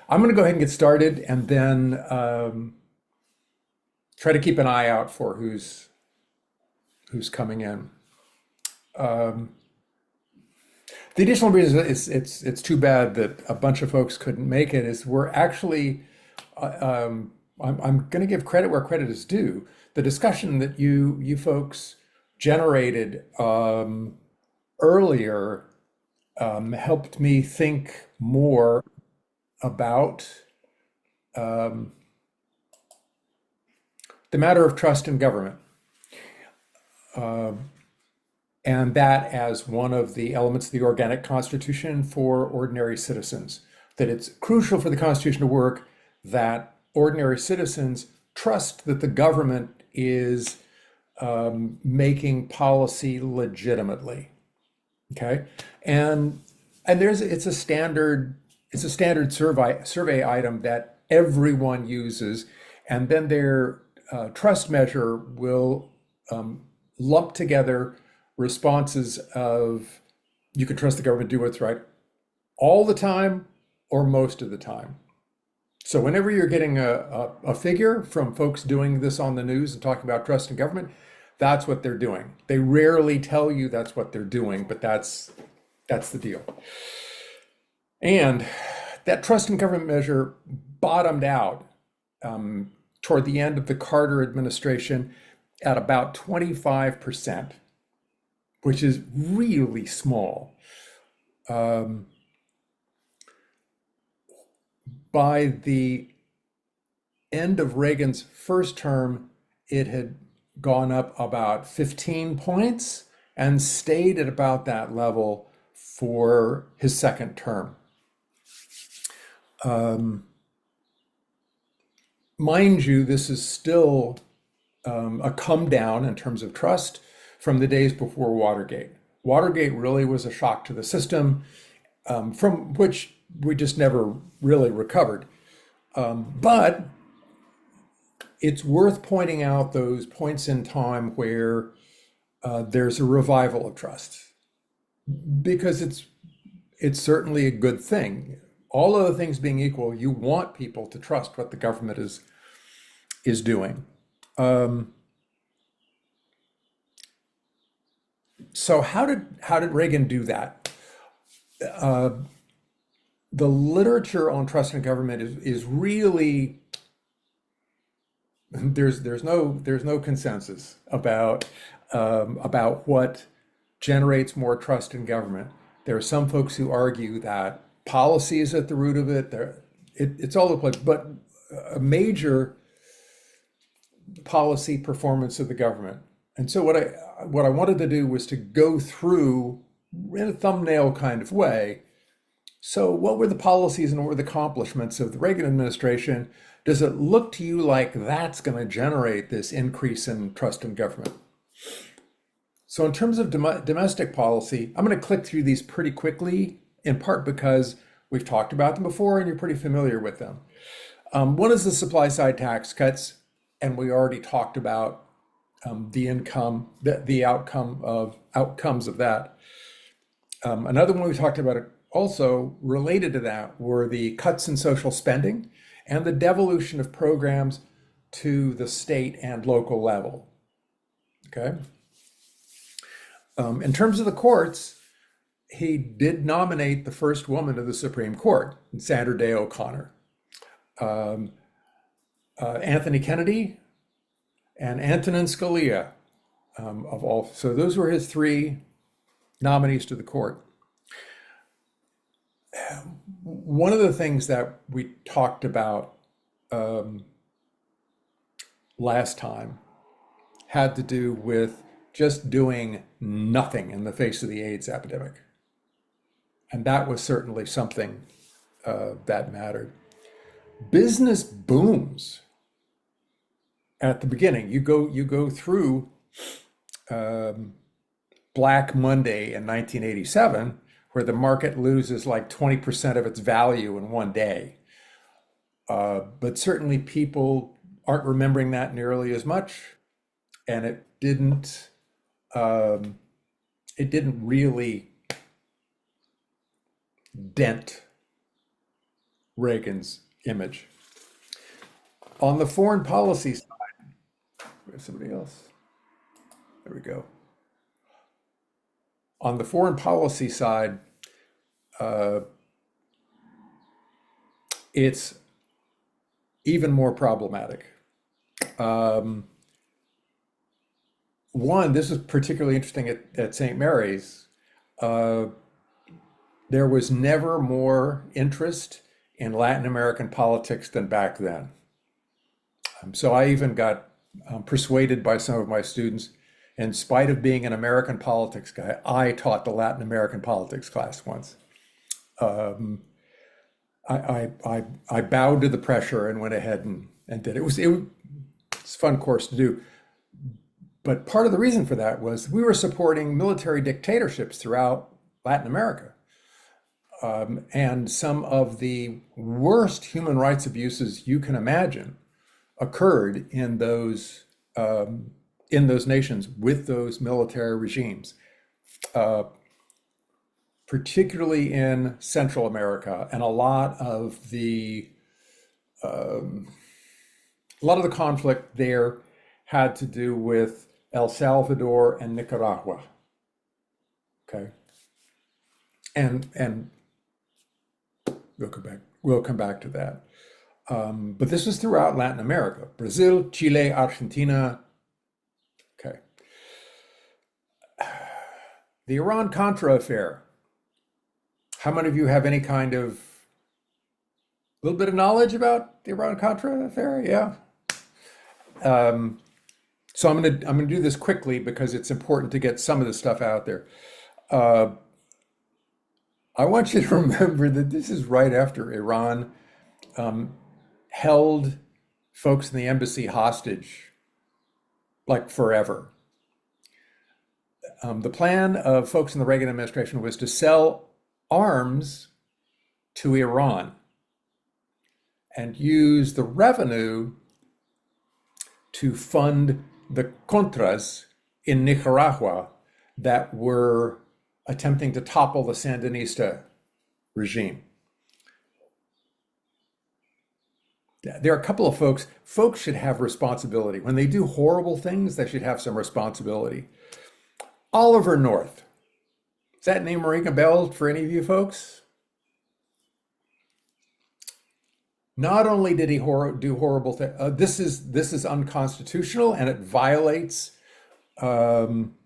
I'm going to go ahead and get started and then try to keep an eye out for who's coming in. Um, the additional reason it's too bad that a bunch of folks couldn't make it is we're actually I'm going to give credit where credit is due. The discussion that you folks generated earlier helped me think more about um, the matter of trust in government, and that as one of the elements of the organic constitution for ordinary citizens. That it's crucial for the Constitution to work, that ordinary citizens trust that the government is making policy legitimately. Okay, and there's it's a standard survey item that everyone uses, and then their trust measure will lump together responses of you can trust the government to do what's right all the time or most of the time. So whenever you're getting a figure from folks doing this on the news and talking about trust in government, that's what they're doing. They rarely tell you that's what they're doing, but that's the deal. And that trust in government measure bottomed out toward the end of the Carter administration at about 25%, which is really small. Um, by the end of Reagan's first term, it had gone up about 15 points and stayed at about that level for his second term. Um, Mind you, this is still a come down in terms of trust from the days before Watergate. Watergate really was a shock to the system, from which we just never really recovered. But it's worth pointing out those points in time where there's a revival of trust, because it's certainly a good thing. All other things being equal, you want people to trust what the government is doing. So how did Reagan do that? Uh, the literature on trust in government is really there's no consensus about what generates more trust in government. There are some folks who argue that policy is at the root of it. It's all over the place, but a major policy performance of the government. And so what I wanted to do was to go through in a thumbnail kind of way. So what were the policies and what were the accomplishments of the Reagan administration? Does it look to you like that's going to generate this increase in trust in government? So in terms of domestic policy, I'm going to click through these pretty quickly, in part because we've talked about them before and you're pretty familiar with them. One is the supply side tax cuts, and we already talked about the outcomes of that. Another one we talked about also related to that were the cuts in social spending and the devolution of programs to the state and local level. Okay. In terms of the courts, he did nominate the first woman to the Supreme Court, Sandra Day O'Connor. Anthony Kennedy and Antonin Scalia, of all. So those were his three nominees to the court. One of the things that we talked about last time had to do with just doing nothing in the face of the AIDS epidemic. And that was certainly something that mattered. Business booms at the beginning. You go through Black Monday in 1987, where the market loses like 20% of its value in one day. But certainly people aren't remembering that nearly as much, and it didn't really dent Reagan's image. On the foreign policy side, we have somebody else. There we go. On the foreign policy side, uh, it's even more problematic. Um, One, this is particularly interesting at St. Mary's. Uh, there was never more interest in Latin American politics than back then. So I even got persuaded by some of my students, in spite of being an American politics guy, I taught the Latin American politics class once. Um, I bowed to the pressure and went ahead and did it. It's a fun course to do. But part of the reason for that was we were supporting military dictatorships throughout Latin America. And some of the worst human rights abuses you can imagine occurred in those nations with those military regimes, uh, particularly in Central America. And a lot of the conflict there had to do with El Salvador and Nicaragua. Okay, and we'll come back to that. But this was throughout Latin America: Brazil, Chile, Argentina. Okay, the Iran-Contra affair. How many of you have any kind of little bit of knowledge about the Iran-Contra affair? Yeah. Um, so I'm gonna do this quickly because it's important to get some of this stuff out there. Uh, I want you to remember that this is right after Iran um, held folks in the embassy hostage like forever. The plan of folks in the Reagan administration was to sell arms to Iran and use the revenue to fund the Contras in Nicaragua that were attempting to topple the Sandinista regime. There are a couple of folks should have responsibility. When they do horrible things, they should have some responsibility. Oliver North. Does that name ring a bell for any of you folks? Not only did he do horrible things, this is unconstitutional and it violates um,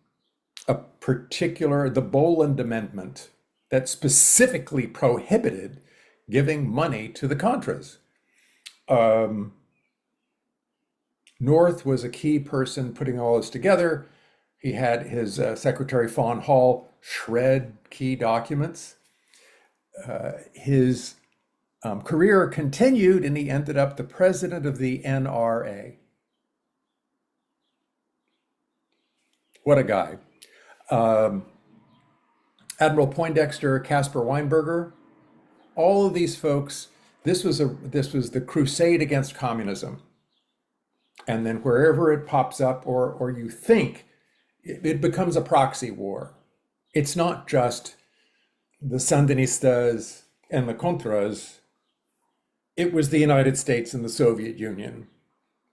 the Boland Amendment that specifically prohibited giving money to the Contras. Um, North was a key person putting all this together. He had his secretary Fawn Hall shred key documents. His career continued, and he ended up the president of the NRA. What a guy. Um, Admiral Poindexter, Caspar Weinberger, all of these folks. This was the crusade against communism. And then wherever it pops up, or you think it becomes a proxy war. It's not just the Sandinistas and the Contras. It was the United States and the Soviet Union,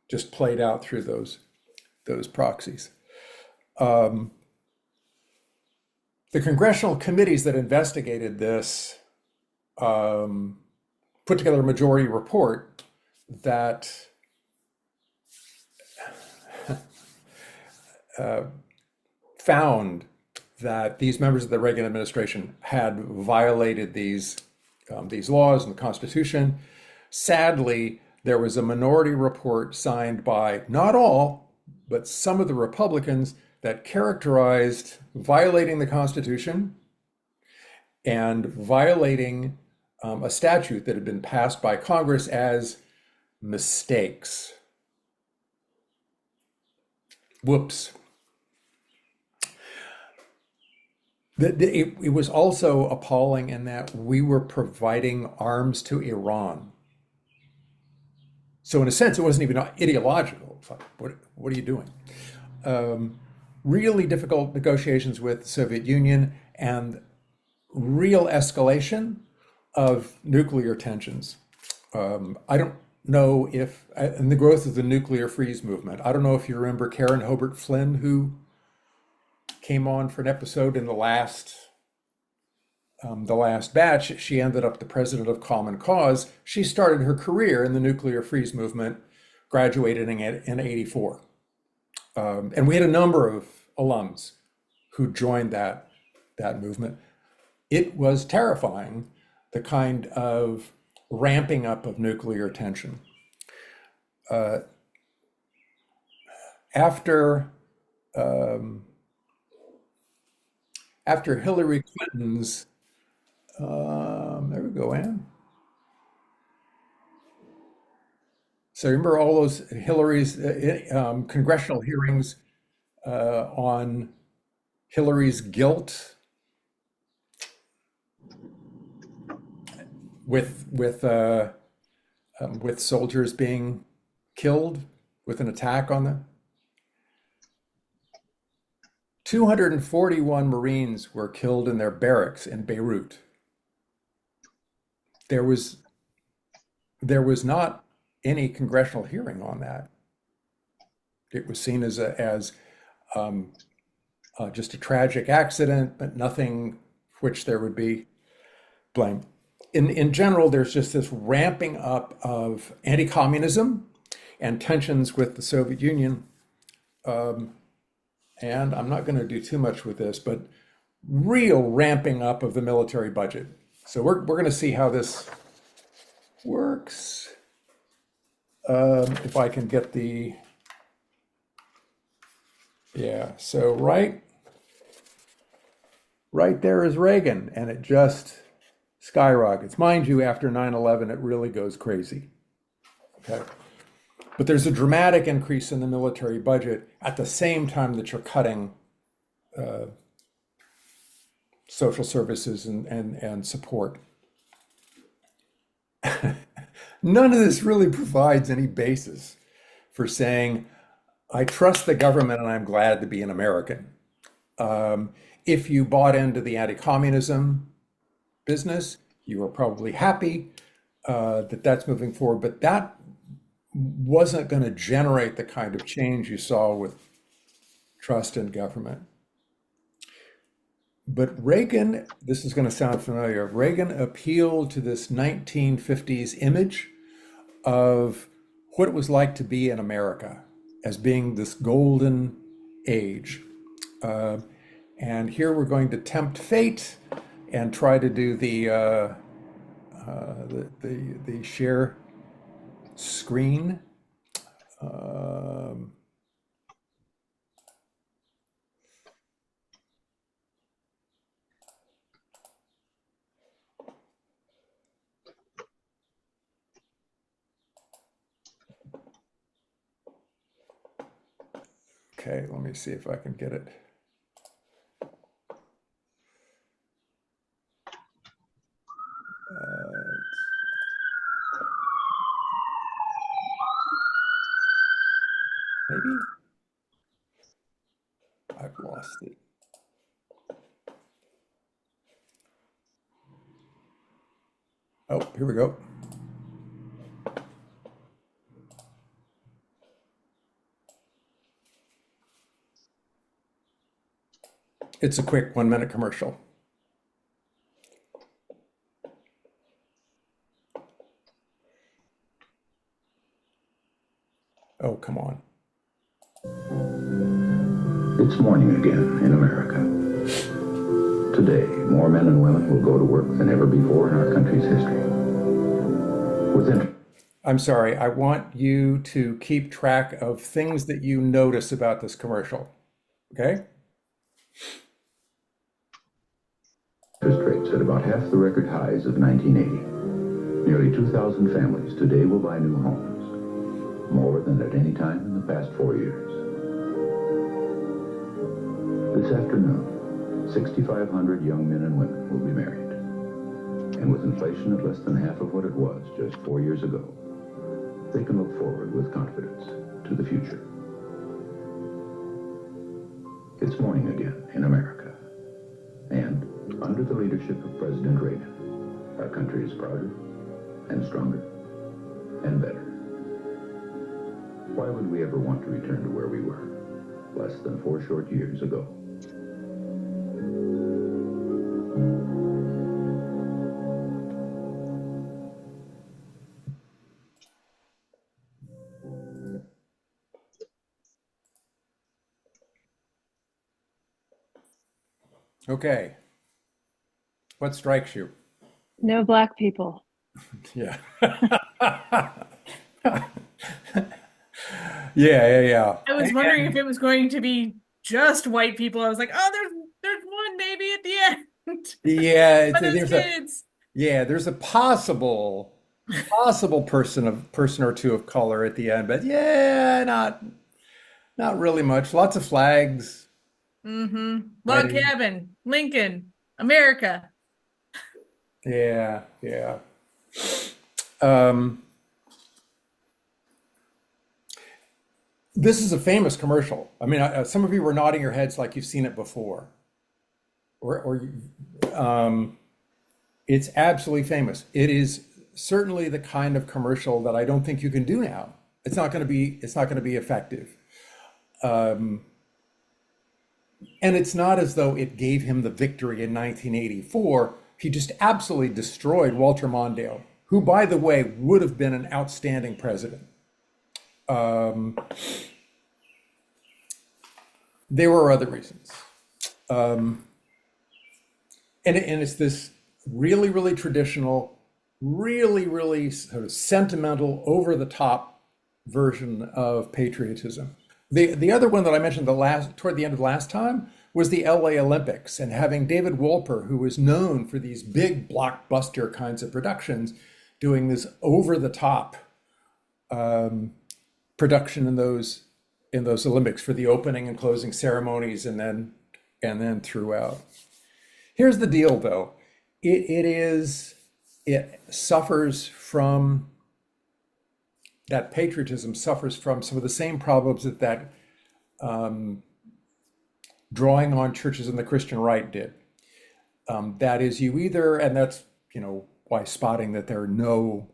just played out through those proxies. Um, the congressional committees that investigated this put together a majority report that found that these members of the Reagan administration had violated these laws and the Constitution. Sadly, there was a minority report signed by not all, but some of the Republicans that characterized violating the Constitution and violating a statute that had been passed by Congress as mistakes. Whoops. It was also appalling in that we were providing arms to Iran. So in a sense, it wasn't even ideological. It's like, what are you doing? Really difficult negotiations with the Soviet Union and real escalation of nuclear tensions. I don't know if, and the growth of the nuclear freeze movement. I don't know if you remember Karen Hobart Flynn, who came on for an episode in the last batch. She ended up the president of Common Cause. She started her career in the nuclear freeze movement, graduating in '84. And we had a number of alums who joined that movement. It was terrifying, the kind of ramping up of nuclear tension. After um, after Hillary Clinton's, there we go, Ann. So remember all those Hillary's congressional hearings on Hillary's guilt with soldiers being killed with an attack on them. 241 Marines were killed in their barracks in Beirut. There was there was not any congressional hearing on that. It was seen as um, just a tragic accident, but nothing for which there would be blame. In general, there's just this ramping up of anti-communism and tensions with the Soviet Union. And I'm not going to do too much with this, but real ramping up of the military budget. So we're going to see how this works. If I can get the, yeah, so right there is Reagan, and it just skyrockets. Mind you, after 9/11, it really goes crazy. Okay. But there's a dramatic increase in the military budget at the same time that you're cutting social services and support. None of this really provides any basis for saying, I trust the government and I'm glad to be an American. If you bought into the anti-communism business, you were probably happy that that's moving forward, but that wasn't going to generate the kind of change you saw with trust in government. But Reagan, this is going to sound familiar, Reagan appealed to this 1950s image of what it was like to be in America as being this golden age. Uh, and here we're going to tempt fate and try to do the share screen. Um, okay, let me see if I can get it. Maybe I've lost it. Oh, here we go. It's a quick 1 minute commercial. Oh, come on. It's morning again in America. Today, more men and women will go to work than ever before in our country's history. I'm sorry, I want you to keep track of things that you notice about this commercial. Okay? Interest rates at about half the record highs of 1980. Nearly 2,000 families today will buy new homes, more than at any time in the past 4 years. This afternoon, 6,500 young men and women will be married. And with inflation at less than half of what it was just 4 years ago, they can look forward with confidence to the future. It's morning again in America. And under the leadership of President Reagan, our country is prouder and stronger and better. Why would we ever want to return to where we were less than 4 short years ago? Okay. What strikes you? No black people. Yeah. Yeah. I was wondering if it was going to be just white people. I was like, oh, there's one maybe at the end. Yeah, But those there's kids. there's a possible person or two of color at the end, but yeah, not really much. Lots of flags. Mm-hmm. Log Ready. cabin, Lincoln, America. Yeah. Um, this is a famous commercial. I mean, some of you were nodding your heads like you've seen it before, or it's absolutely famous. It is certainly the kind of commercial that I don't think you can do now. It's not going to be effective. And it's not as though it gave him the victory in 1984. He just absolutely destroyed Walter Mondale, who, by the way, would have been an outstanding president. Um, there were other reasons. And it's this really traditional, really sort of sentimental, over the top version of patriotism. The other one that I mentioned toward the end of last time was the LA Olympics, and having David Wolper, who was known for these big blockbuster kinds of productions, doing this over the top production in those Olympics for the opening and closing ceremonies, and then throughout. Here's the deal, though. It suffers from that patriotism suffers from some of the same problems that drawing on churches and the Christian right did. That is, and that's why spotting that there are no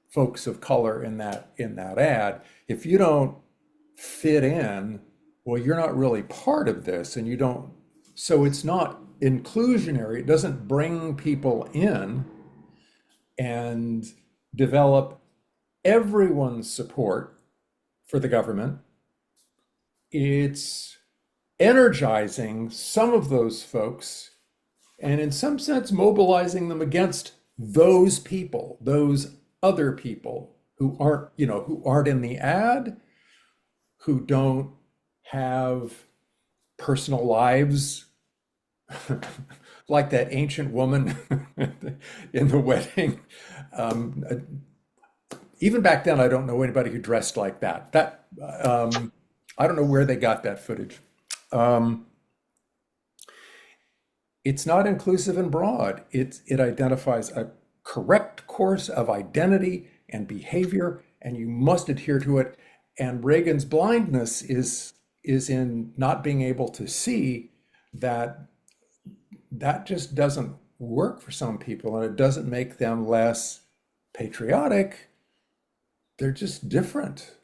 folks of color in that ad. If you don't fit in, well, you're not really part of this, and you don't. So it's not inclusionary. It doesn't bring people in and develop everyone's support for the government. It's energizing some of those folks, and in some sense mobilizing them against those people, those other people who aren't in the ad, who don't have personal lives like that ancient woman in the wedding. Even back then, I don't know anybody who dressed like that. I don't know where they got that footage. It's not inclusive and broad. It identifies a correct course of identity and behavior, and you must adhere to it. And Reagan's blindness is in not being able to see that just doesn't work for some people, and it doesn't make them less patriotic. They're just different.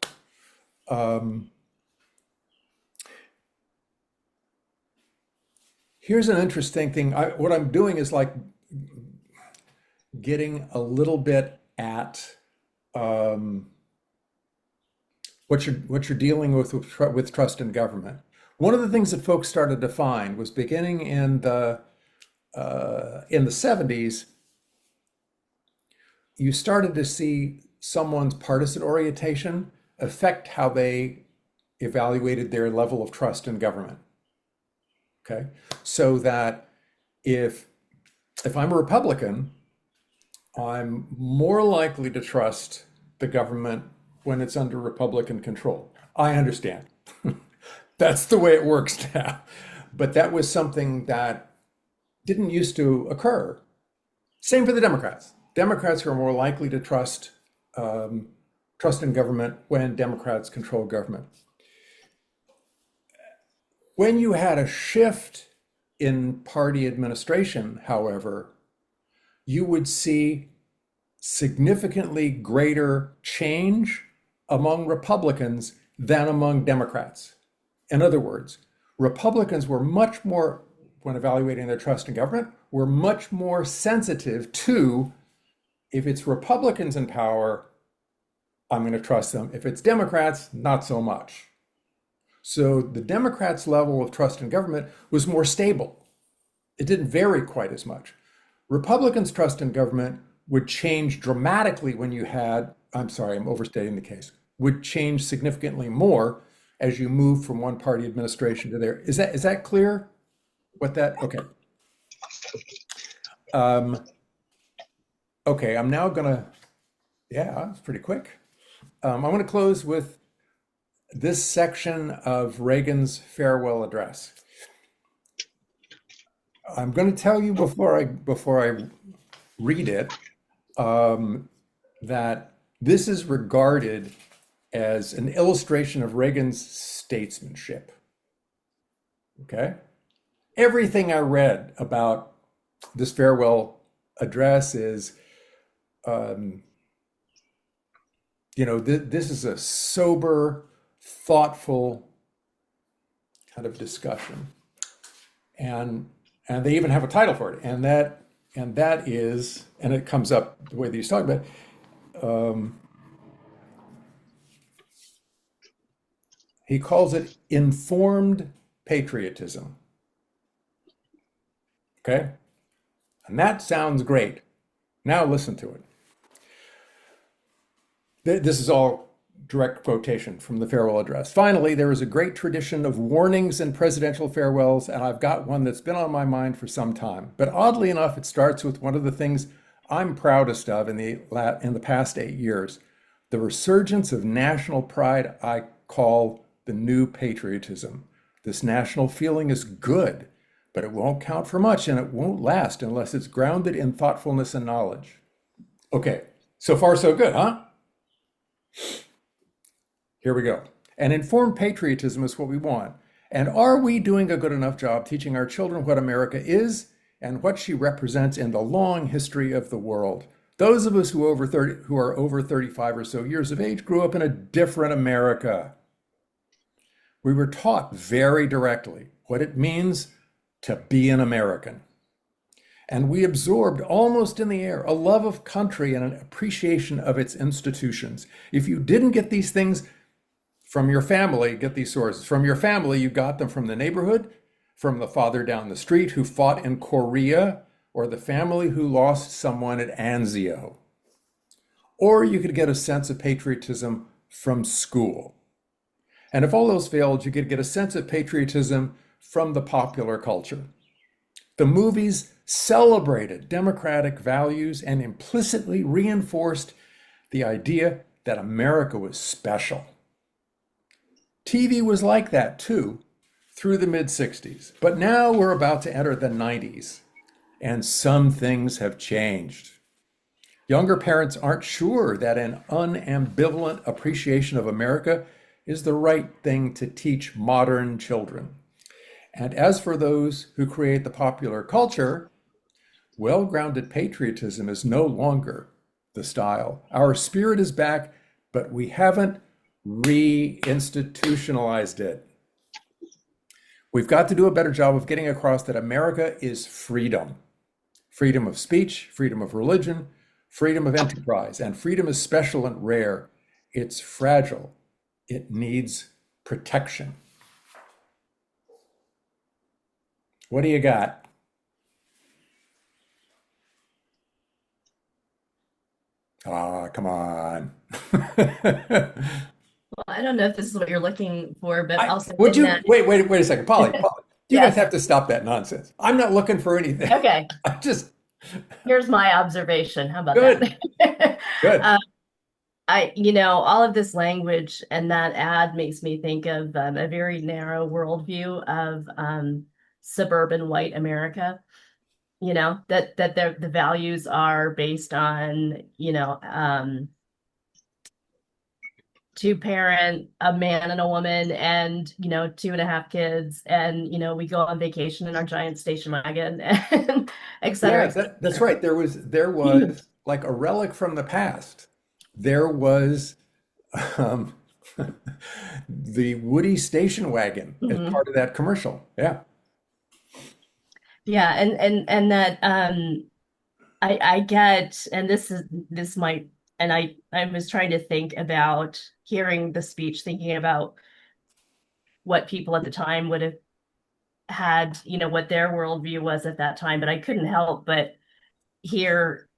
Here's an interesting thing. What I'm doing is like getting a little bit at what you're dealing with trust in government. One of the things that folks started to find was beginning in the 70s, you started to see someone's partisan orientation affect how they evaluated their level of trust in government. Okay, so that if I'm a Republican, I'm more likely to trust the government when it's under Republican control. I understand. That's the way it works now. But that was something that didn't used to occur. Same for the Democrats. Democrats are more likely to trust in government when Democrats control government. When you had a shift in party administration, however, you would see significantly greater change among Republicans than among Democrats. In other words, Republicans were much more, when evaluating their trust in government, were much more sensitive to, if it's Republicans in power, I'm going to trust them. If it's Democrats, not so much. So the Democrats' level of trust in government was more stable. It didn't vary quite as much. Republicans' trust in government would change dramatically when you had, I'm sorry, I'm overstating the case, would change significantly more as you move from one party administration to there. Is that clear? What that, okay. Okay, I'm now gonna, yeah, it's pretty quick. I'm gonna close with this section of Reagan's farewell address. I'm going to tell you before I read it that this is regarded as an illustration of Reagan's statesmanship. Okay? Everything I read about this farewell address is, this is a sober, thoughtful kind of discussion. And they even have a title for it, and that is, and it comes up the way that he's talking about. He calls it informed patriotism. Okay, and that sounds great. Now listen to it. This is all direct quotation from the farewell address. Finally, there is a great tradition of warnings and presidential farewells, and I've got one that's been on my mind for some time. But oddly enough, it starts with one of the things I'm proudest of in the past 8 years, the resurgence of national pride I call the new patriotism. This national feeling is good, but it won't count for much, and it won't last unless it's grounded in thoughtfulness and knowledge. Okay, so far so good, huh? Here we go. And informed patriotism is what we want. And are we doing a good enough job teaching our children what America is and what she represents in the long history of the world? Those of us who are over 35 or so years of age grew up in a different America. We were taught very directly what it means to be an American. And we absorbed almost in the air a love of country and an appreciation of its institutions. If you didn't get these things from your family, get these sources. From your family, you got them from the neighborhood, from the father down the street who fought in Korea, or the family who lost someone at Anzio. Or you could get a sense of patriotism from school. And if all those failed, you could get a sense of patriotism from the popular culture. The movies celebrated democratic values and implicitly reinforced the idea that America was special. TV was like that too, through the mid-60s. But now we're about to enter the 90s, and some things have changed. Younger parents aren't sure that an unambivalent appreciation of America is the right thing to teach modern children. And as for those who create the popular culture, well-grounded patriotism is no longer the style. Our spirit is back, but we haven't re-institutionalized it. We've got to do a better job of getting across that America is freedom. Freedom of speech, freedom of religion, freedom of enterprise, and freedom is special and rare. It's fragile. It needs protection. What do you got? Ah, come on. Well, I don't know if this is what you're looking for, but I, also would in you that. wait a second, Polly, you guys Yes. have to stop that nonsense. I'm not looking for anything. Okay. I just Here's my observation. How about Good. that? good. All of this language and that ad makes me think of a very narrow worldview of suburban white America. That the values are based on, two parent, a man and a woman, and 2.5 kids, and we go on vacation in our giant station wagon, and et Yeah, cetera. that's right. There was like a relic from the past there was um, the Woody station wagon as Mhm. part of that commercial. Yeah. Yeah, and that I get, and this might, and I was trying to think about hearing the speech, thinking about what people at the time would have had, what their worldview was at that time, but I couldn't help but hear,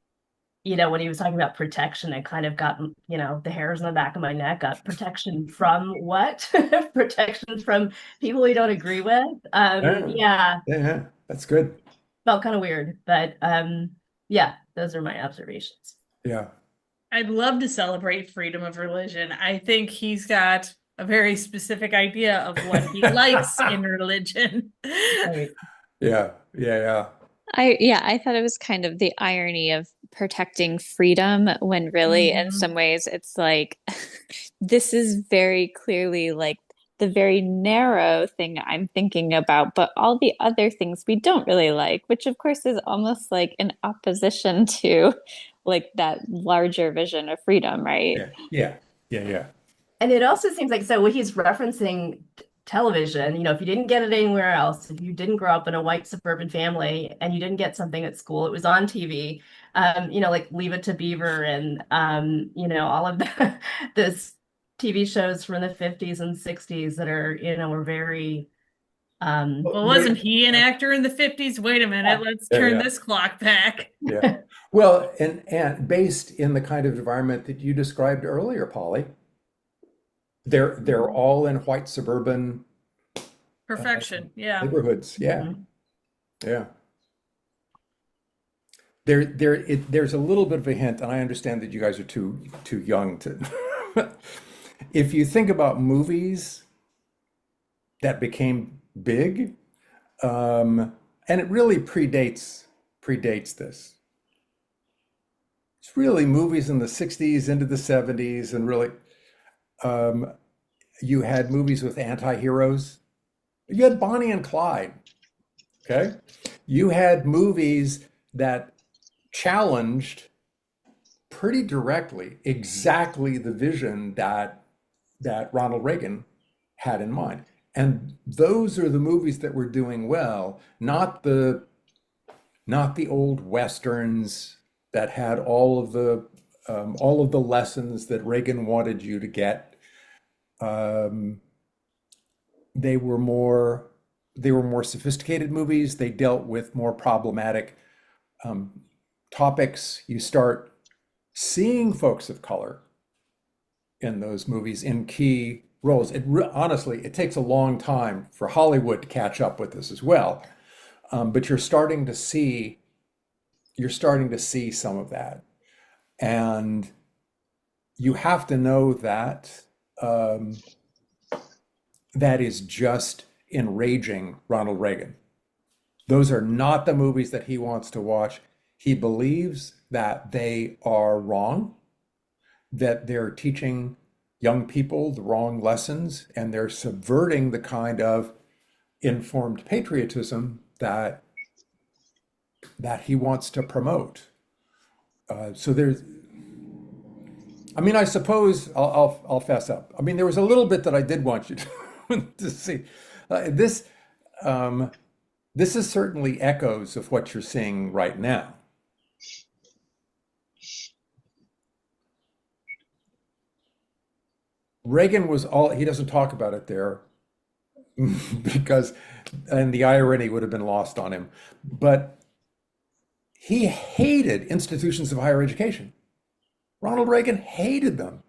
when he was talking about protection, it kind of got, the hairs on the back of my neck got protection from what? Protection from people we don't agree with. Yeah. Yeah, Yeah. Yeah. That's good. felt kind of weird, but yeah, those are my observations. Yeah. I'd love to celebrate freedom of religion. I think he's got a very specific idea of what he likes in religion. Right. Yeah. Yeah. Yeah. I thought it was kind of the irony of protecting freedom when really in Mhm. some ways it's like this is very clearly like the very narrow thing I'm thinking about, but all the other things we don't really like, which of course is almost like an opposition to like that larger vision of freedom, right? Yeah. Yeah. Yeah. Yeah. And it also seems like so when he's referencing television, if you didn't get it anywhere else, if you didn't grow up in a white suburban family and you didn't get something at school, it was on TV. Like Leave It to Beaver and all of this TV shows from the 50s and 60s that were very Well, Well, wait. wasn't he an actor in the 50s? Wait a minute, let's Yeah. turn Yeah. this clock back. Yeah. Well, and based in the kind of environment that you described earlier, Polly, they're all in white suburban uh, Perfection. Yeah. neighborhoods. Yeah. Mhm. Yeah. There's a little bit of a hint, and I understand that you guys are too young to. If you think about movies that became big, and it really predates this. It's really movies in the 60s into the 70s, and really um, you had movies with anti-heroes. You had Bonnie and Clyde, okay? You had movies that challenged pretty directly exactly the vision that Ronald Reagan had in mind. And those are the movies that were doing well, not the old westerns that had all of the lessons that Reagan wanted you to get. Um, they were more they were more sophisticated movies. They dealt with more problematic um, topics. You start seeing folks of color in those movies in key roles. Honestly, it takes a long time for Hollywood to catch up with this as well. But you're starting to see some of that, and you have to know that um, that is just enraging Ronald Reagan. Those are not the movies that he wants to watch. He believes that they are wrong, that they're teaching young people the wrong lessons, and they're subverting the kind of informed patriotism that he wants to promote. So there's, I mean, I suppose I'll fess up. I mean, there was a little bit that I did want you to see. This um, this is certainly echoes of what you're seeing right now. Reagan was all, he doesn't talk about it there because, and the irony would have been lost on him, but he hated institutions of higher education. Ronald Reagan hated them.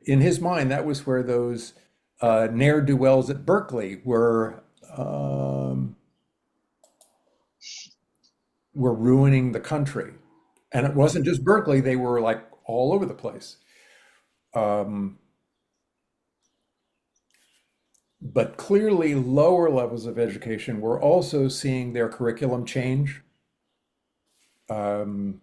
In his mind, that was where those ne'er-do-wells at Berkeley were ruining the country. And it wasn't just Berkeley, they were like all over the place. Um, but clearly, lower levels of education were also seeing their curriculum change um,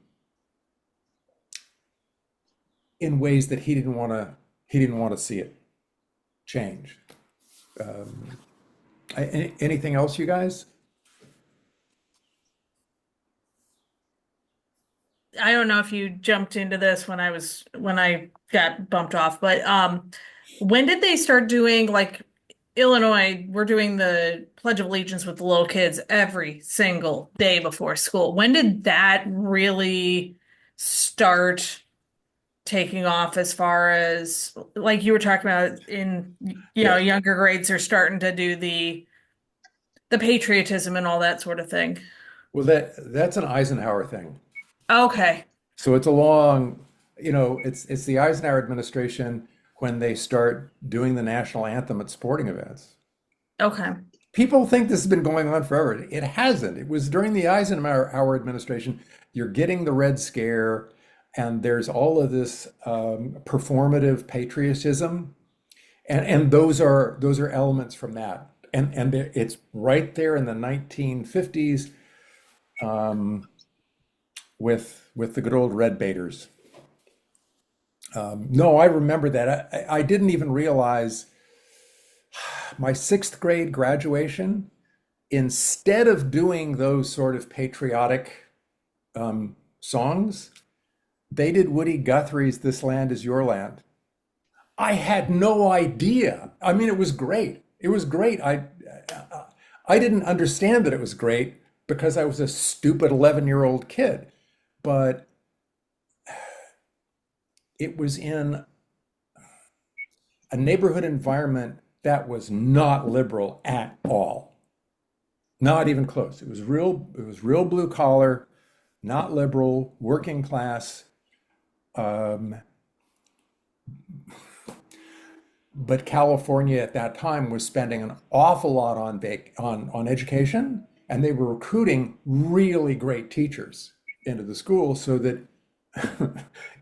in ways that he didn't want to see it change. Um, Anything else, you guys? I don't know if you jumped into this when I got bumped off, but when did they start doing like Illinois, we're doing the Pledge of Allegiance with the little kids every single day before school. When did that really start taking off as far as like you were talking about in Yeah. younger grades are starting to do the patriotism and all that sort of thing. Well, that's an Eisenhower thing. Okay. So it's a long, it's the Eisenhower administration when they start doing the national anthem at sporting events. Okay. People think this has been going on forever. It hasn't. It was during the Eisenhower administration. You're getting the Red Scare, and there's all of this performative patriotism, and those are elements from that. And it's right there in the 1950s with the good old red baiters. No, I remember that. I didn't even realize my sixth grade graduation, instead of doing those sort of patriotic songs, they did Woody Guthrie's "This Land Is Your Land." I had no idea. I mean, it was great. It was great. I didn't understand that it was great because I was a stupid 11-year-old kid. But it was in a neighborhood environment that was not liberal at all. Not even close. It was real blue collar, not liberal, working class. Um, but California at that time was spending an awful lot on education, and they were recruiting really great teachers into the school so that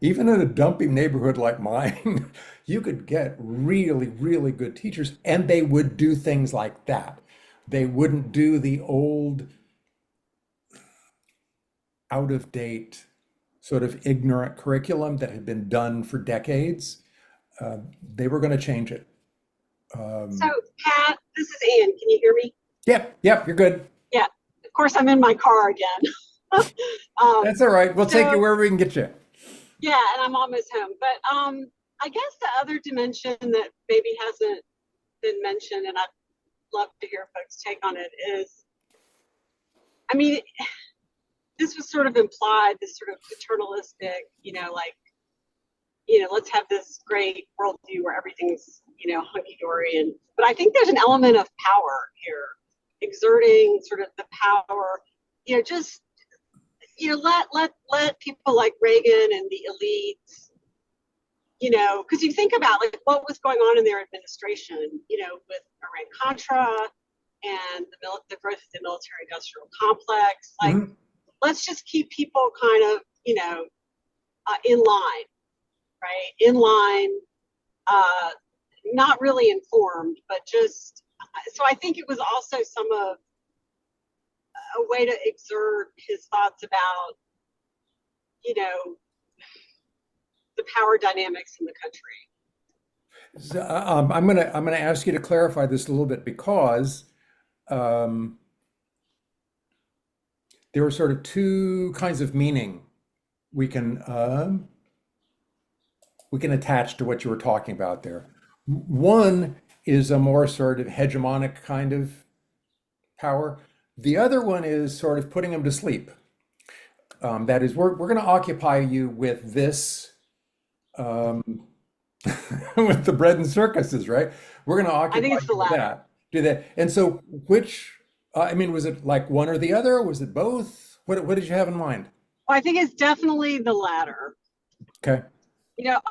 even in a dumpy neighborhood like mine, you could get really, really good teachers, and they would do things like that. They wouldn't do the old, out of date, sort of ignorant curriculum that had been done for decades. They were going to change it. So, Pat, this is Ann. Can you hear me? Yep, yep, you're good. Yeah. Of course, I'm in my car again. That's all right. We'll take you so wherever we can get you. yeah, and I'm almost home. But I guess the other dimension that maybe hasn't been mentioned, and I'd love to hear folks' take on it, is, I mean, this was sort of implied, this sort of paternalistic, like, let's have this great worldview where everything's, hunky dory. But I think there's an element of power here, exerting sort of the power, just, let people like Reagan and the elites, because you think about like what was going on in their administration, with Iran-Contra and the growth of the military-industrial complex. Like, Mhm. let's just keep people kind of, in line, right? In line, not really informed, but just, so I think it was also some of a way to exert his thoughts about, you know, the power dynamics in the country. So, I'm gonna ask you to clarify this a little bit because um, there are sort of two kinds of meaning we can um, we can attach to what you were talking about there. One is a more sort of hegemonic kind of power. The other one is sort of putting them to sleep. That is, we're going to occupy you with this, um, with the bread and circuses, right? We're going to I think occupy it's the you with latter. that, do that. And so, I mean, was it like one or the other? Or was it both? What did you have in mind? Well, I think it's definitely the latter. Okay.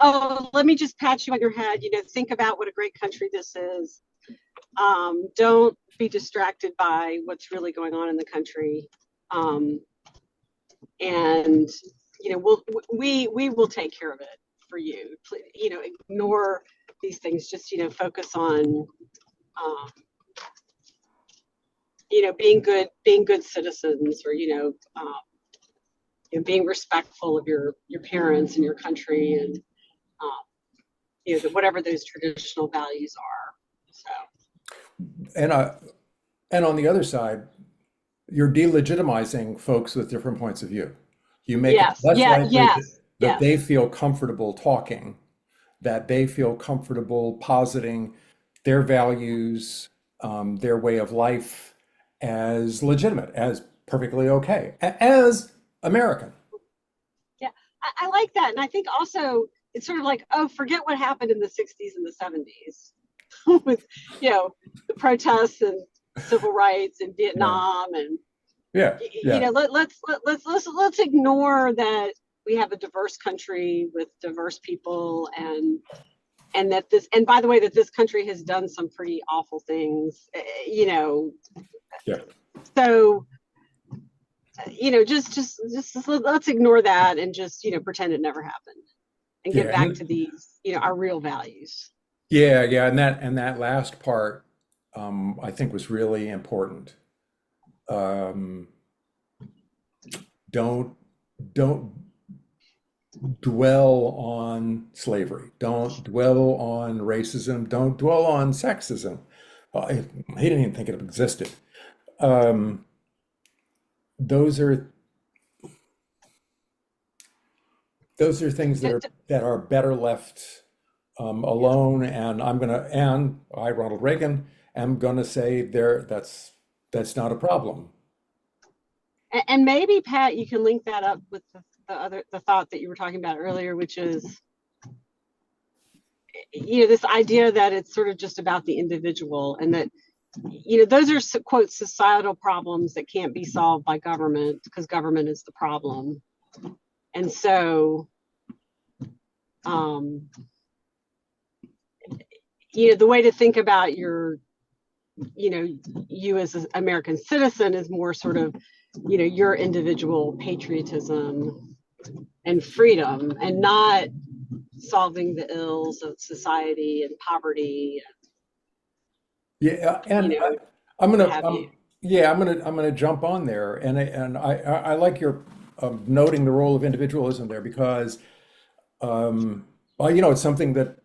Oh, let me just pat you on your head. Think about what a great country this is. Don't be distracted by what's really going on in the country. Um, and we will take care of it for you. Ignore these things. Just focus on um, being good citizens, or being respectful of your parents and your country, and whatever those traditional values are. So And and on the other side, you're delegitimizing folks with different points of view. You make it Yes. less Yeah. likely Yes. that they Yes. feel comfortable talking, that they feel comfortable positing their values, their way of life as legitimate, as perfectly okay, as American. Yeah. I like that. And I think also it's sort of like, oh, forget what happened in the 60s and the 70s with, the protests and civil rights and Yeah, Vietnam and yeah, yeah, let's ignore that we have a diverse country with diverse people, and by the way, that this country has done some pretty awful things, yeah, so just let's ignore that and just pretend it never happened and get yeah, back to these our real values. yeah, and that last part, I think was really important. Um, don't don't dwell on slavery. Don't dwell on racism. Don't dwell on sexism. He didn't even think it existed. Um, those are those are things D- d- that are better left alone. And I, Ronald Reagan, am gonna say that's not a problem. and maybe, Pat, you can link that up with the thought that you were talking about earlier, which is this idea that it's sort of just about the individual, and that those are quote societal problems that can't be solved by government because government is the problem. And so um the way to think about you as an American citizen is more sort of your individual patriotism and freedom, and not solving the ills of society and poverty, Yeah, you and know I'm what gonna have you. yeah, I'm gonna jump on there, and I like your noting the role of individualism there because well, it's something that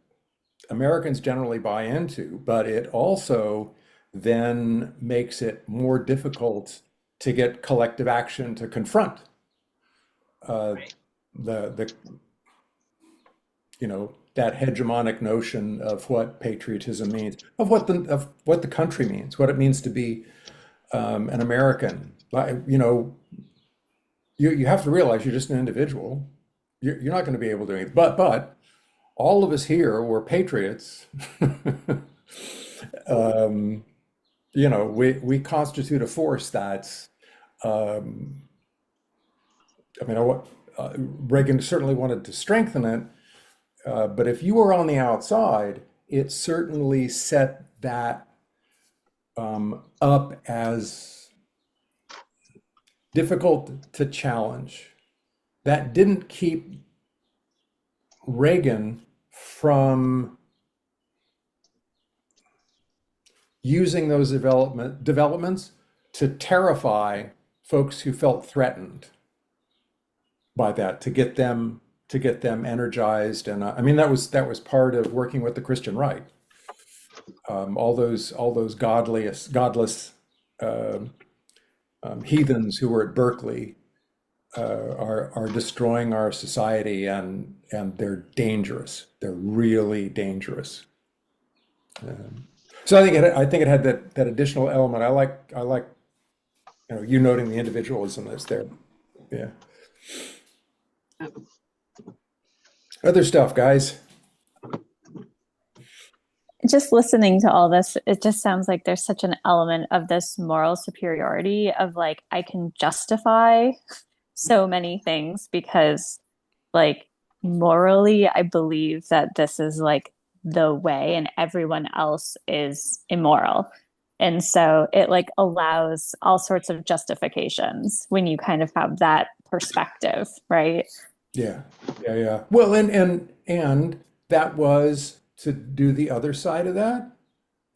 Americans generally buy into, but it also then makes it more difficult to get collective action to confront uh, Right. the that hegemonic notion of what patriotism means, of what the country means, what it means to be an American. You have to realize you're just an individual. You're not going to be able to do anything. But all of us here were patriots. um, we constitute a force that's. Um, I mean, Reagan certainly wanted to strengthen it, but if you were on the outside, it certainly set that up as difficult to challenge. That didn't keep Reagan from using those developments to terrify folks who felt threatened by that, to get them energized. And I mean that was part of working with the Christian right. All those godless heathens who were at Berkeley are destroying our society, and they're dangerous. They're really dangerous. So I think it had that additional element. I like you noting the individualism that's there. Yeah. Other stuff, guys. Just listening to all this, it just sounds like there's such an element of this moral superiority of like, I can justify so many things because, like, morally, I believe that this is like the way and everyone else is immoral. And so it like allows all sorts of justifications when you kind of have that perspective, right? Yeah. Yeah, yeah. Well, and that was to do the other side of that.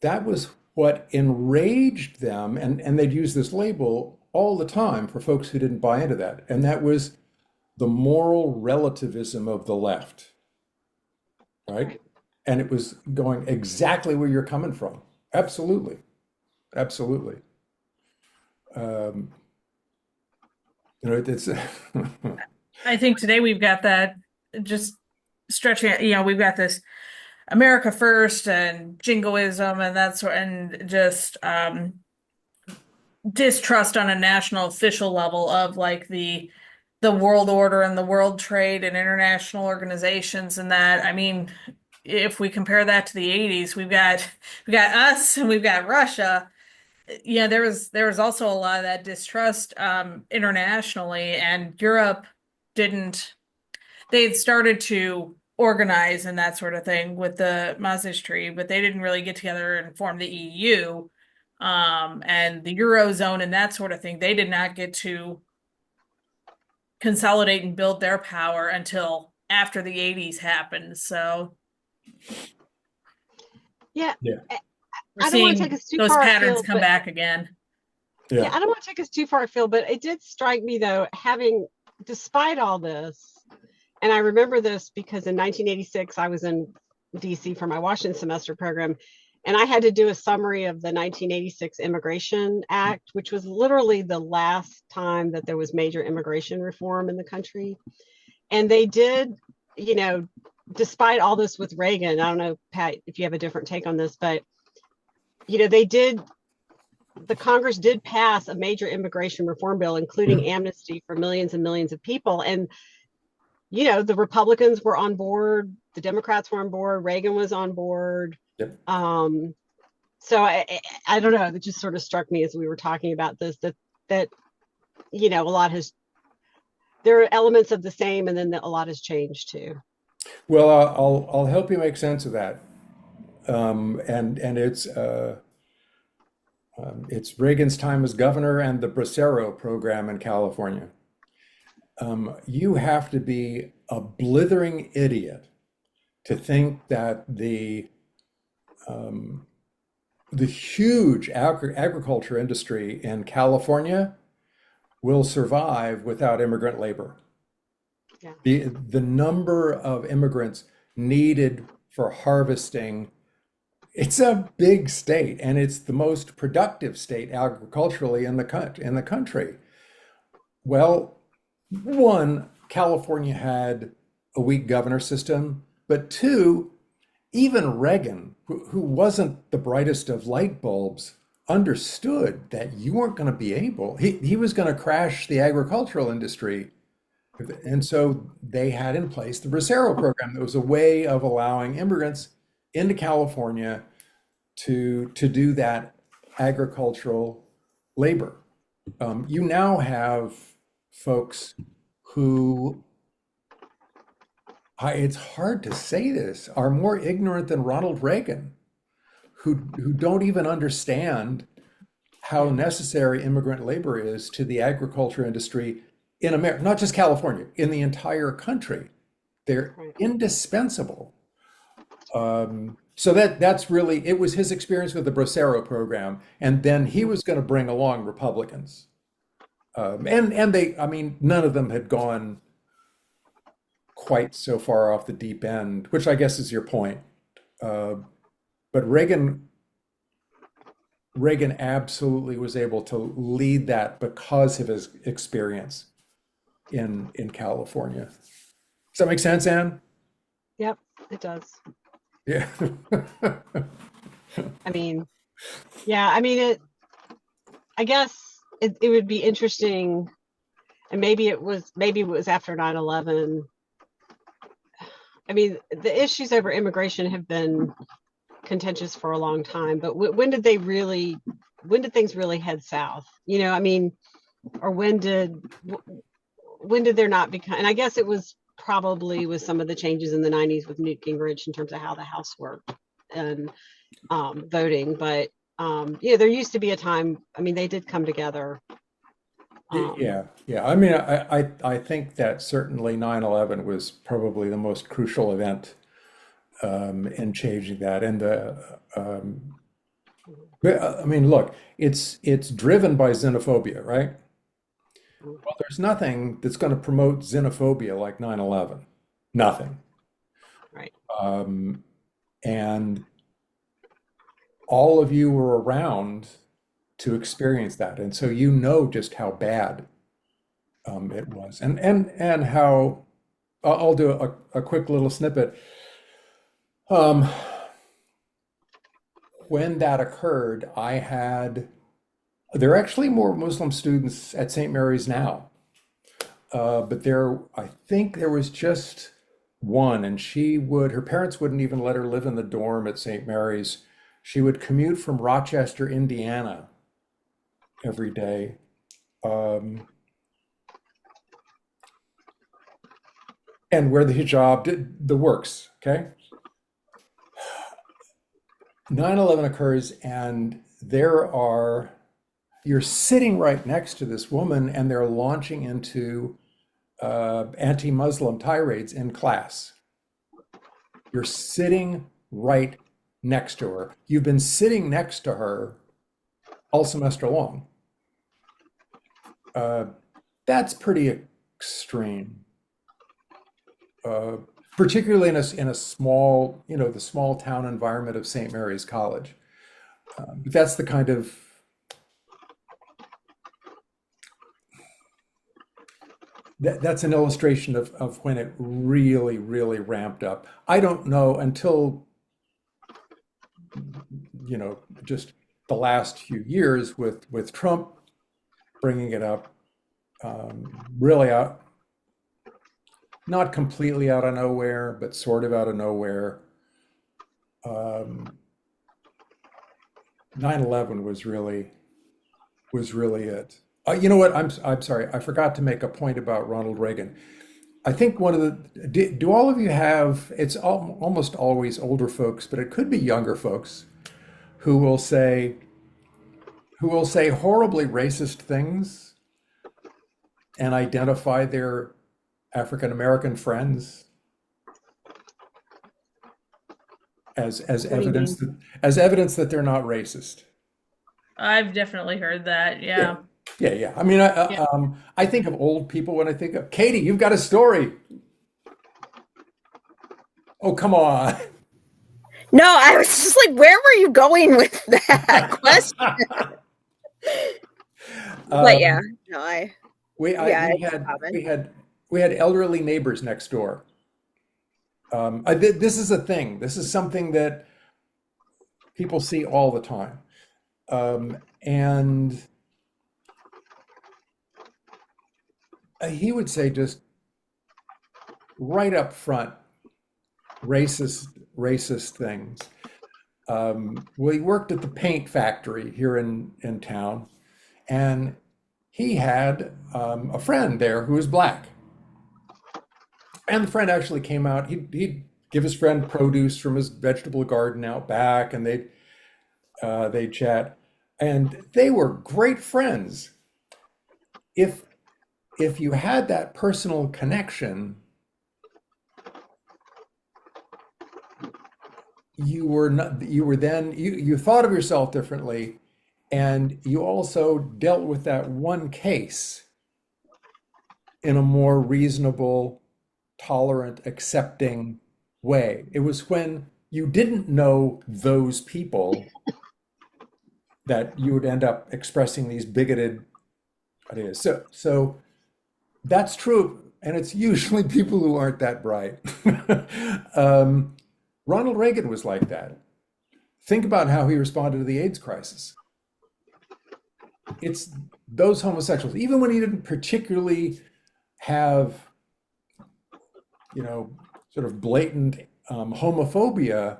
That was what enraged them, and they'd use this label all the time for folks who didn't buy into that. And that was the moral relativism of the left, right? Right. And it was going exactly where you're coming from. Absolutely. Absolutely. Um, it's I think today we've got that just stretching it, we've got this America first and jingoism and that sort and just distrust on a national official level of like the world order and the world trade and international organizations and that. I mean, if we compare that to the 80s, we've got us and we've got Russia. Yeah, there was also a lot of that distrust internationally, and Europe didn't they had started to organize and that sort of thing with the Maastricht Treaty, but they didn't really get together and form the EU, and the Eurozone and that sort of thing. They did not get to consolidate and build their power until after the 80s happened. So Yeah, Yeah. I we're I don't want to take seeing us too those far patterns afield, come but back again. yeah, Yeah. I don't want to take us too far afield, but it did strike me though, having, despite all this, and I remember this because in 1986 I was in DC for my Washington semester program, and I had to do a summary of the 1986 Immigration Act, which was literally the last time that there was major immigration reform in the country. And they did, you know, despite all this with Reagan, I don't know, Pat, if you have a different take on this, but they did, the Congress did pass a major immigration reform bill, including amnesty for millions and millions of people. And, the Republicans were on board, the Democrats were on board, Reagan was on board. Yep. So I don't know, it just sort of struck me as we were talking about this, that, a lot has, there are elements of the same, and then a lot has changed too. Well, I'll help you make sense of that. And it's Reagan's time as governor and the Bracero program in California. You have to be a blithering idiot to think that the huge agriculture industry in California will survive without immigrant labor. Yeah. The number of immigrants needed for harvesting, it's a big state, and it's the most productive state agriculturally in the country. Well, one, California had a weak governor system, but two, even Reagan, who wasn't the brightest of light bulbs, understood that you weren't going to be able, he was going to crash the agricultural industry. And so they had in place the Bracero program that was a way of allowing immigrants into California to do that agricultural labor. You now have folks who, it's hard to say this, are more ignorant than Ronald Reagan, who don't even understand how necessary immigrant labor is to the agriculture industry in America, not just California, in the entire country. They're Right. indispensable. So that's really, it was his experience with the Bracero program, and then he was going to bring along Republicans. And they, I mean, none of them had gone quite so far off the deep end, which I guess is your point. But Reagan absolutely was able to lead that because of his experience in California. Does that make sense, Anne? Yep, it does. Yeah. I mean, yeah, I mean, I guess it would be interesting, and maybe it was after 9/11. I mean, the issues over immigration have been contentious for a long time, but when did things really head south? I mean, or when did there not become, and I guess it was probably with some of the changes in the 90s with Newt Gingrich in terms of how the House worked and voting. But there used to be a time, I mean, they did come together. Yeah. I mean, I think that certainly 9/11 was probably the most crucial event in changing that. And I mean, look, it's driven by xenophobia, right? Well, there's nothing that's going to promote xenophobia like 9/11. Nothing. Right. And all of you were around to experience that. And so you know just how bad It was, and how I'll do a quick little snippet. Um, when that occurred, there are actually more Muslim students at St. Mary's now, but I think there was just one, and her parents wouldn't even let her live in the dorm at St. Mary's. She would commute from Rochester, Indiana every day. Um, and wear the hijab, did the works, okay? 9/11 occurs, and you're sitting right next to this woman, and they're launching into anti-Muslim tirades in class. You're sitting right next to her. You've been sitting next to her all semester long. Uh, that's pretty extreme, uh, particularly in a small, the small town environment of St. Mary's College. But that's the kind of that's an illustration of when it really, really ramped up. I don't know until, just the last few years with Trump bringing it up, really out, not completely out of nowhere, but sort of out of nowhere. Um, 9/11 was really it. You know what? I'm sorry. I forgot to make a point about Ronald Reagan. I think do all of you have, it's almost always older folks, but it could be younger folks who will say horribly racist things and identify their African American friends as What do you evidence mean? that they're not racist. I've definitely heard that. Yeah, Yeah. yeah. I mean, Yeah. I think of old people when I think of Katie. You've got a story. Oh, come on. No, I was just like, where were you going with that question? But yeah, Um, no, we I, yeah, we it's had common. we had elderly neighbors next door. This is a thing. This is something that people see all the time. And he would say just right up front, racist things. Well, he worked at the paint factory here in town, and he had a friend there who was black. And the friend actually came out. He'd give his friend produce from his vegetable garden out back, and they'd chat, and they were great friends. If you had that personal connection, you thought of yourself differently, and you also dealt with that one case in a more reasonable, tolerant, accepting way. It was when you didn't know those people that you would end up expressing these bigoted ideas. So that's true, and it's usually people who aren't that bright. um, Ronald Reagan was like that. Think about how he responded to the AIDS crisis. It's those homosexuals, even when he didn't particularly have, sort of blatant homophobia,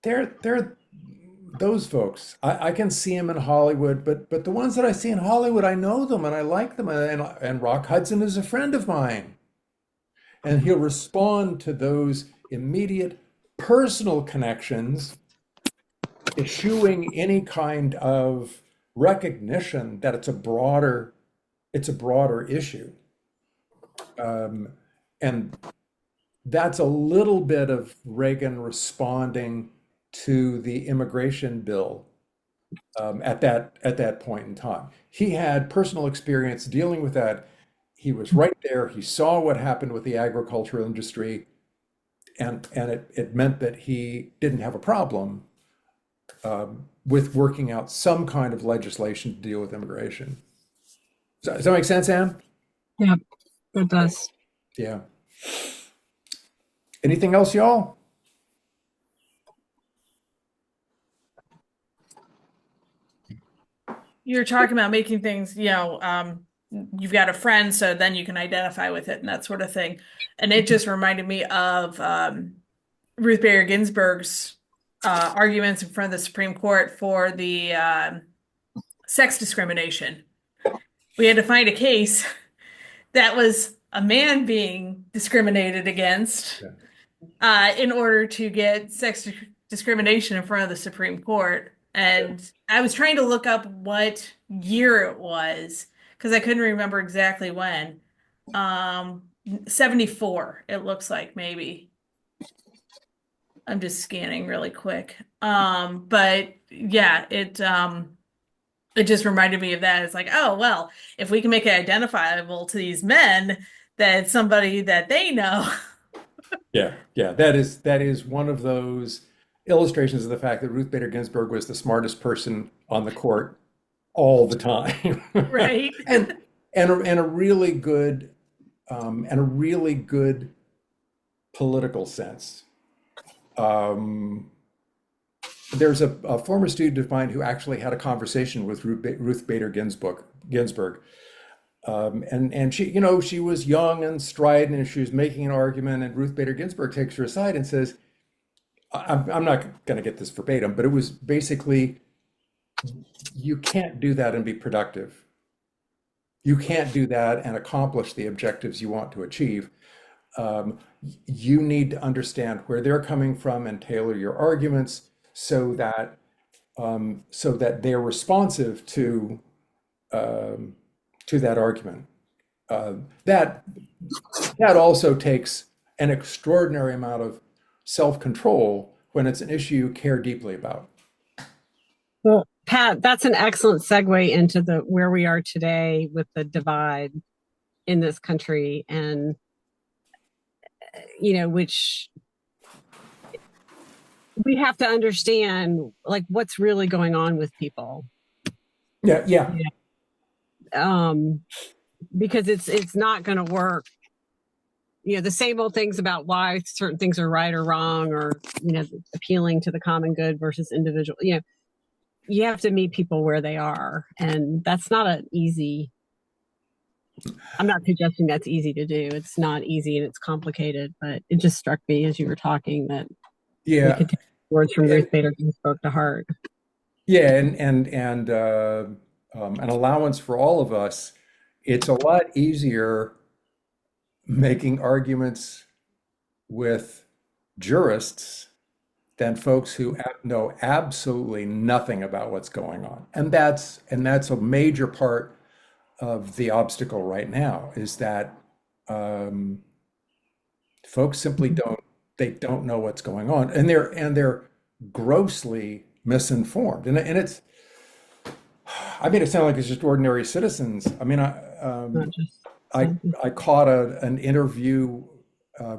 they're those folks. I can see them in Hollywood, but the ones that I see in Hollywood, I know them and I like them. And Rock Hudson is a friend of mine. And he'll respond to those immediate personal connections, eschewing any kind of recognition that it's a broader issue. And that's a little bit of Reagan responding to the immigration bill at that point in time. He had personal experience dealing with that. He was right there. He saw what happened with the agricultural industry, and it meant that he didn't have a problem with working out some kind of legislation to deal with immigration. Does that make sense, Anne? Yeah, it does. Yeah. Anything else, y'all? You're talking about making things, you've got a friend, so then you can identify with it and that sort of thing. And it just reminded me of Ruth Bader Ginsburg's arguments in front of the Supreme Court for the sex discrimination. We had to find a case that was a man being discriminated against Yeah. in order to get discrimination in front of the Supreme Court. Yeah. And I was trying to look up what year it was because I couldn't remember exactly when. 74, it looks like maybe. I'm just scanning really quick. But yeah, it just reminded me of that. It's like, oh, well, if we can make it identifiable to these men that it's somebody that they know. Yeah, yeah, that is one of those illustrations of the fact that Ruth Bader Ginsburg was the smartest person on the court all the time, Right. and and a really good and a really good political sense. Um, there's a former student of mine who actually had a conversation with Ruth Bader Ginsburg. And she, she was young and strident, and she was making an argument. And Ruth Bader Ginsburg takes her aside and says, I'm not going to get this verbatim, but it was basically, you can't do that and be productive. You can't do that and accomplish the objectives you want to achieve. Um, you need to understand where they're coming from and tailor your arguments so that they're responsive um, to that argument. Uh, that that also takes an extraordinary amount of self-control when it's an issue you care deeply about. Well, Pat, that's an excellent segue into the where we are today with the divide in this country, and which we have to understand, like, what's really going on with people. Yeah, yeah. Because it's not going to work. The same old things about why certain things are right or wrong, or appealing to the common good versus individual. You have to meet people where they are, and that's not an easy. I'm not suggesting that's easy to do. It's not easy and it's complicated, but it just struck me as you were talking that we Yeah, could take words from and, Ruth Bader Ginsburg to heart. yeah, and an allowance for all of us. It's a lot easier making arguments with jurists than folks who know absolutely nothing about what's going on. And that's a major part of the obstacle right now, is that um, folks simply don't know what's going on, and they're grossly misinformed. And it's, I mean, it sounds like it's just ordinary citizens. I mean, Not just I caught an interview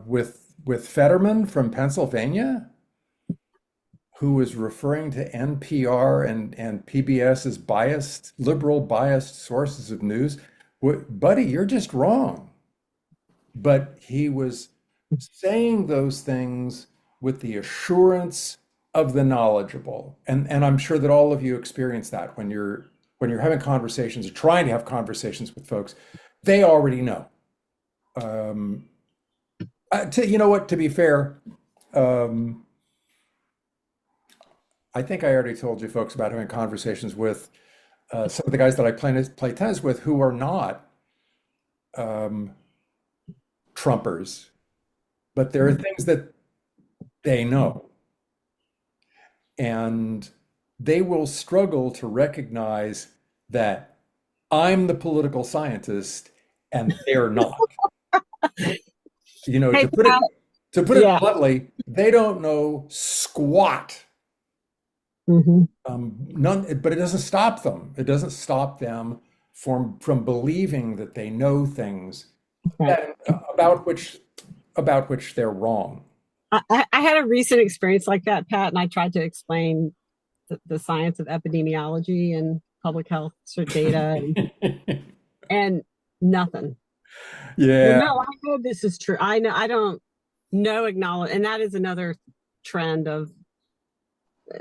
with Fetterman from Pennsylvania, who was referring to NPR and PBS as liberal biased sources of news. Buddy, you're just wrong. But he was saying those things with the assurance of the knowledgeable. And I'm sure that all of you experience that when you're having conversations or trying to have conversations with folks. They already know. Um, you know what, to be fair, um, I think I already told you folks about having conversations with some of the guys that I play tennis with who are not um, Trumpers, but there are things that they know, and they will struggle to recognize that I'm the political scientist and they're not. hey, To put it Pat, to put it yeah. bluntly, they don't know squat. Mm-hmm. None, but it doesn't stop them. It doesn't stop them from believing that they know things Right. that, about which they're wrong. I had a recent experience like that, Pat, and I tried to explain the science of epidemiology and public health data. and nothing. Well, Yeah. no, I know this is true. I know I don't know acknowledge, and that is another trend of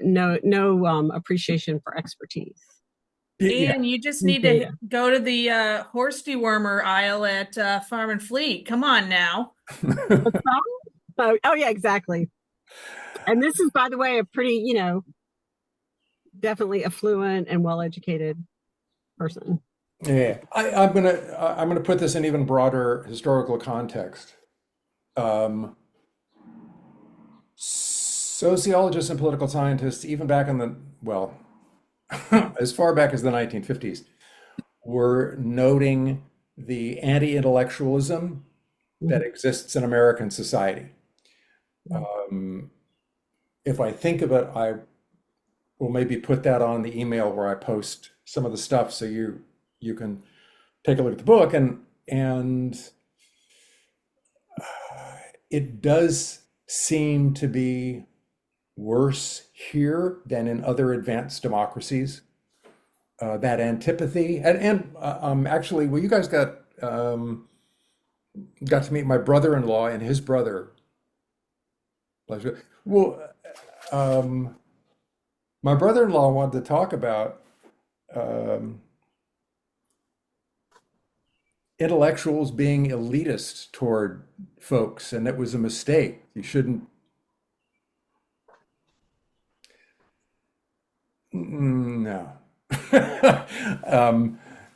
no appreciation for expertise. Yeah. And you just and need to data. go to the horse dewormer aisle at Farm and Fleet. Come on now. What's that? Oh yeah, exactly. And this is, by the way, a pretty, definitely affluent and well-educated person. Yeah. I'm gonna put this in even broader historical context. Um, Sociologists and political scientists, even back in the, well, as far back as the 1950s, were noting the anti-intellectualism that Mhm. exists in American society. Um, if I think of it, I will maybe put that on the email where I post some of the stuff so you can take a look at the book, and it does seem to be worse here than in other advanced democracies. That antipathy and actually, well, you guys got to meet my brother-in-law and his brother. Well, um, my brother-in-law wanted to talk about um, intellectuals being elitist toward folks, and it was a mistake. You shouldn't. No.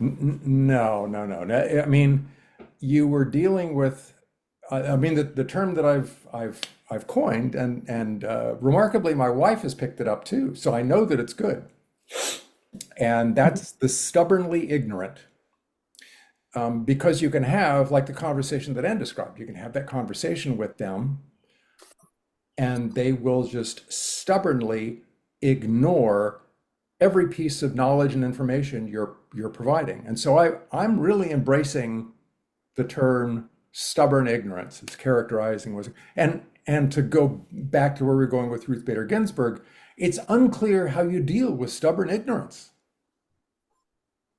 No, no, no, no. I mean, you were dealing with. I mean, the term that I've coined, and remarkably, my wife has picked it up too. So I know that it's good. And that's the stubbornly ignorant. Because you can have, like the conversation that Ann described, you can have that conversation with them, and they will just stubbornly ignore every piece of knowledge and information you're providing. And so I'm really embracing the term stubborn ignorance. It's characterizing was and to go back to where we're going with Ruth Bader Ginsburg, it's unclear how you deal with stubborn ignorance.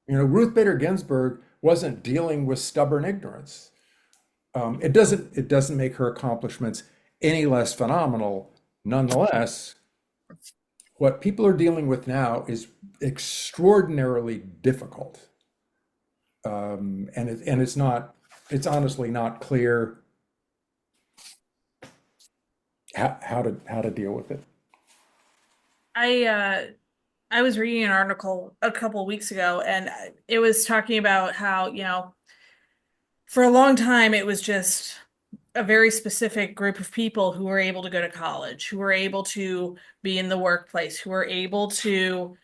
Ruth Bader Ginsburg wasn't dealing with stubborn ignorance. It doesn't make her accomplishments any less phenomenal. Nonetheless, what people are dealing with now is extraordinarily difficult, and it's honestly not clear how to deal with it. I was reading an article a couple of weeks ago, and it was talking about how, for a long time it was just a very specific group of people who were able to go to college, who were able to be in the workplace, who were able to